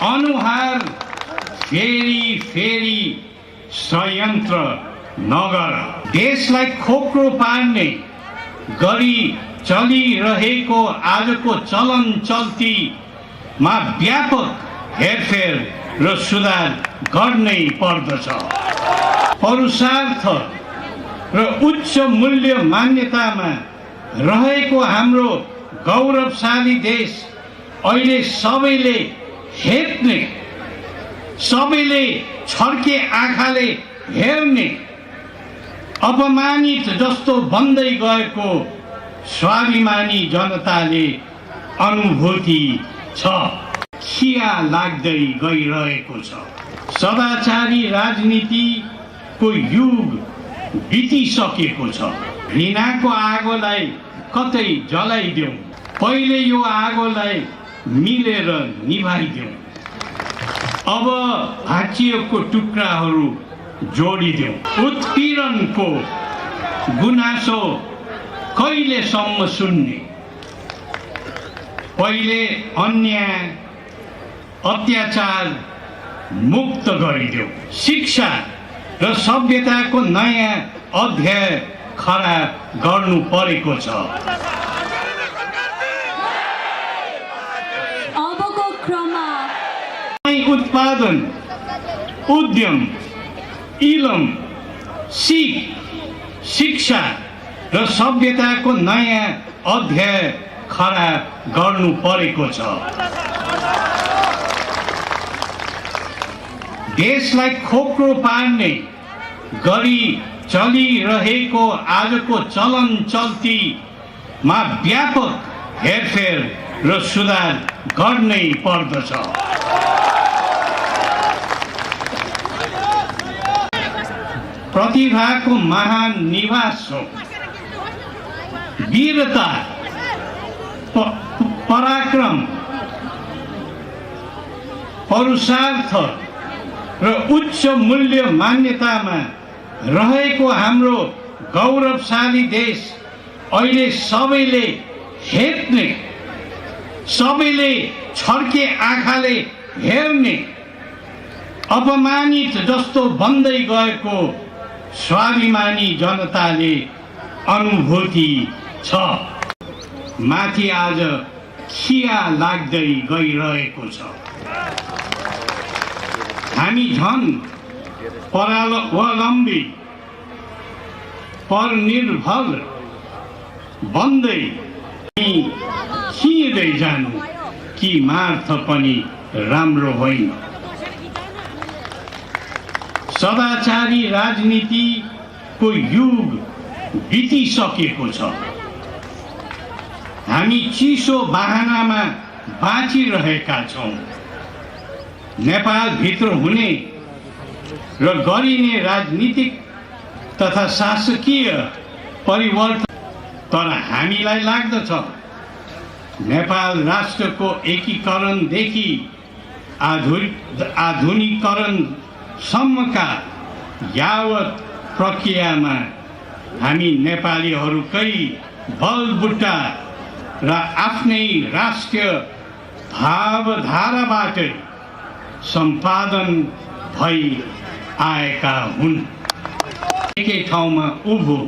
अनुहार फेरि फेरि षड्यन्त्र नगर। देशलाई खोक्रो पार्ने गरी चलिरहेको आजको चलन चल्तीमा व्यापक हेरफेर र सुधार गर्नै पर्दछ। पुरुषार्थ र उच्च मूल्य मान्यतामा रहेको हाम्रो गौरवशाली देश अहिले सबैले हेप्ने, सबैले छर्के आँखाले हेर्ने, अपमानित जस्तो बन्दै गएको स्वाभिमानी जनताले अनुभूति छ, खिया लाग्दै गइरहेको छ। सदाचारी राजनीतिको युग बितिसकेको छ। घृणाको आगोलाई कतै जलाइदेऊ, पहिले यो आगोलाई मिलेर निभाइदेऊ। अब भाँचिएको टुक्राहरू जोडिदेऊ। उत्पीडनको गुनासो कहिलेसम्म सुन्ने? पहिले अन्याय अत्याचार मुक्त गरिदेऊ। शिक्षा र सभ्यताको नयाँ अध्याय खडा गर्नु परेको छ। अबको क्रममा उत्पादन, उद्यम, इलम, शिक्षा र सभ्यताको नयाँ अध्याय खडा गर्नु परेको छ। देशलाई खोक्रो पार्ने गरी चलिरहेको आजको चलन चल्तीमा व्यापक हेरफेर र सुधार गर्नै पर्दछ। प्रतिभाको महान निवास हो। वीरता, पराक्रम, पुरुषार्थ र उच्च मूल्य मान्यतामा रहेको हाम्रो गौरवशाली देश अहिले सबैले हेप्ने, सबैले छर्के आँखाले हेर्ने, अपमानित जस्तो बन्दै गएको स्वाभिमानी जनताले अनुभूति छ। माथि आज खिया लाग्दै गइरहेको छ। हामी झन् परावलम्बी, परनिर्भर बन्दै खिँदै जानु कि मार्थ पनि राम्रो होइन। सदाचारी राजनीतिको युग बितिसकेको छ। हामी चिसो बहानामा बाँचिरहेका छौँ। नेपालभित्र हुने र गरिने राजनीतिक तथा शासकीय परिवर्तन, तर हामीलाई लाग्दछ नेपाल राष्ट्रको एकीकरणदेखि आधुनिकीकरणसम्मका यावत प्रक्रियामा हामी नेपालीहरूकै बलबुट्टा र आफ्नै राष्ट्रिय भावधाराबाट सम्पादन भई आएका हुन्। एकै ठाउँमा उभो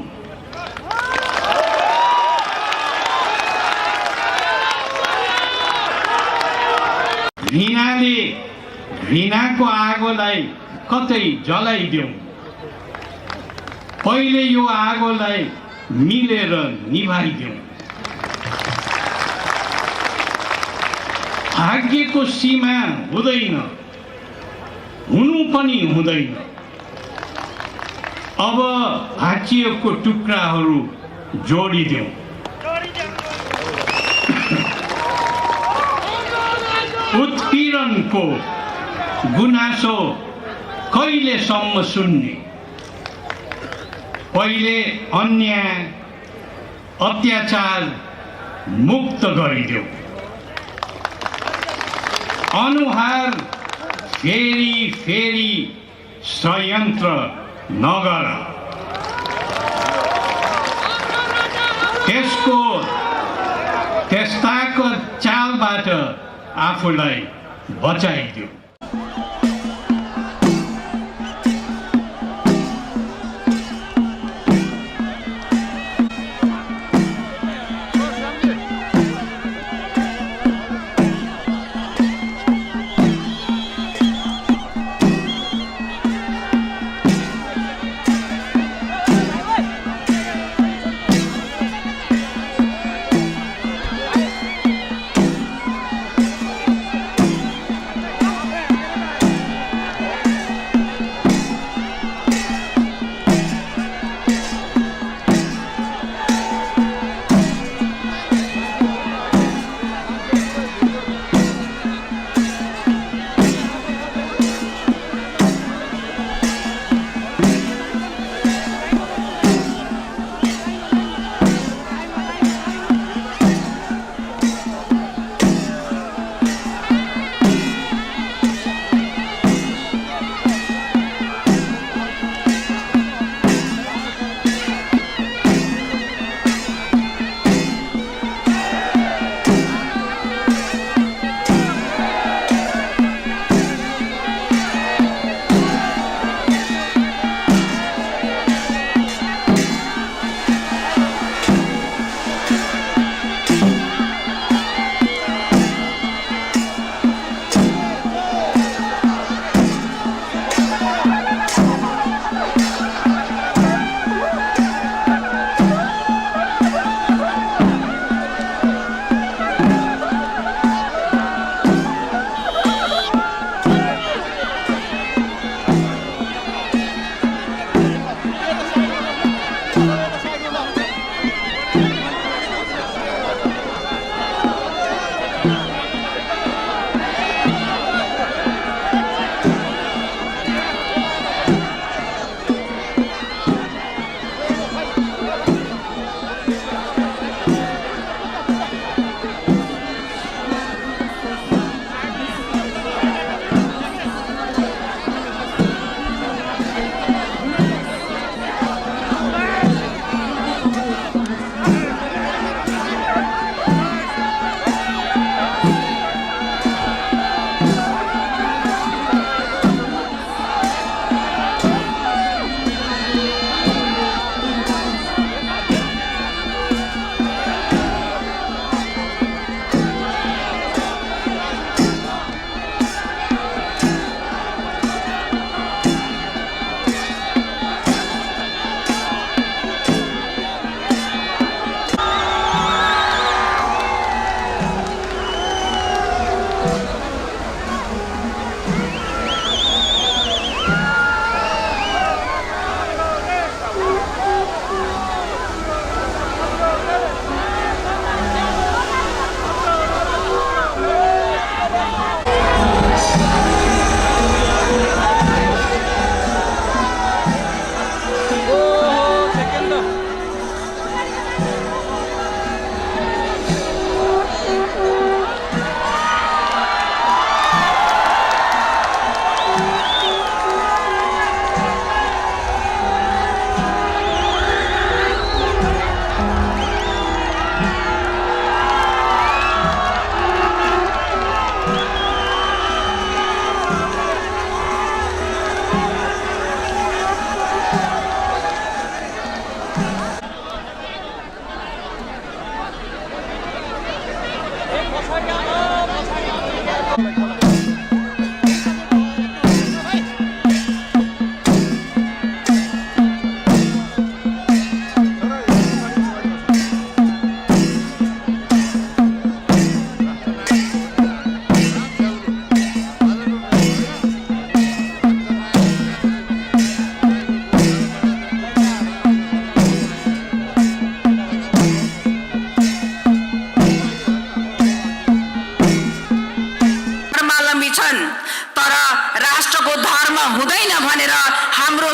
घृणाको आगोलाई कतै जलाइदेऊ, पहिले यो आगोलाई मिलेर निभाइदेऊ। भाग्यको सीमा हुँदैन, हुनु पनि हुँदैन। अब भाँचिएको टुक्राहरू जोडिदेऊ। उत्पीडनको गुनासो कहिलेसम्म सुन्ने? पहिले अन्याय अत्याचार मुक्त गरिदेऊ। अनुहार फेरि फेरि षड्यन्त्र नगर। त्यसको चालबाट आफूलाई बचाइदियो।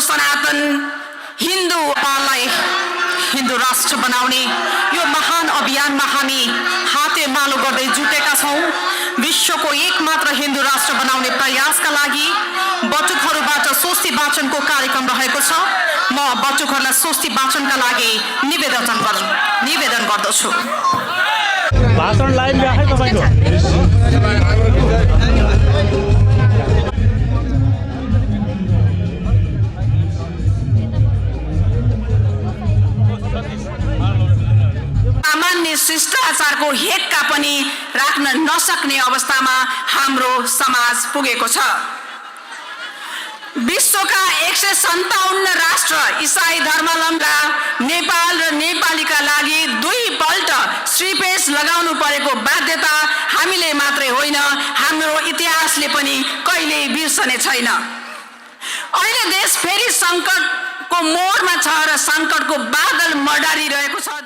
सनातन हिन्दूलाई हिन्दू राष्ट्र बनाउने यो महान अभियानमा हामी हातेमालो गर्दै जुटेका छौं। विश्वको एकमात्र हिन्दू राष्ट्र बनाउने प्रयासका लागि बटुकहरूबाट स्वस्ति वाचनको कार्यक्रम रहेको छ। म बटुकहरूलाई स्वस्ति वाचनका लागि निवेदन गर्दछु। भाषण लाइन राखे तपाईको सामान्य शिष्टाचारको हेक्का पनि राख्न नसक्ने अवस्थामा हाम्रो समाज पुगेको छ। विश्वका 157 राष्ट्र इसाई धर्मावलम्बीका नेपाल र नेपालीका लागि 2 पल्ट श्रीपेश लगाउनु परेको बाध्यता हामीले मात्रै होइन, हाम्रो इतिहासले पनि कहिल्यै बिर्सने छैन। अहिले देश फेरि सङ्कटको मोडमा छ र सङ्कटको बादल मडारिरहेको छ।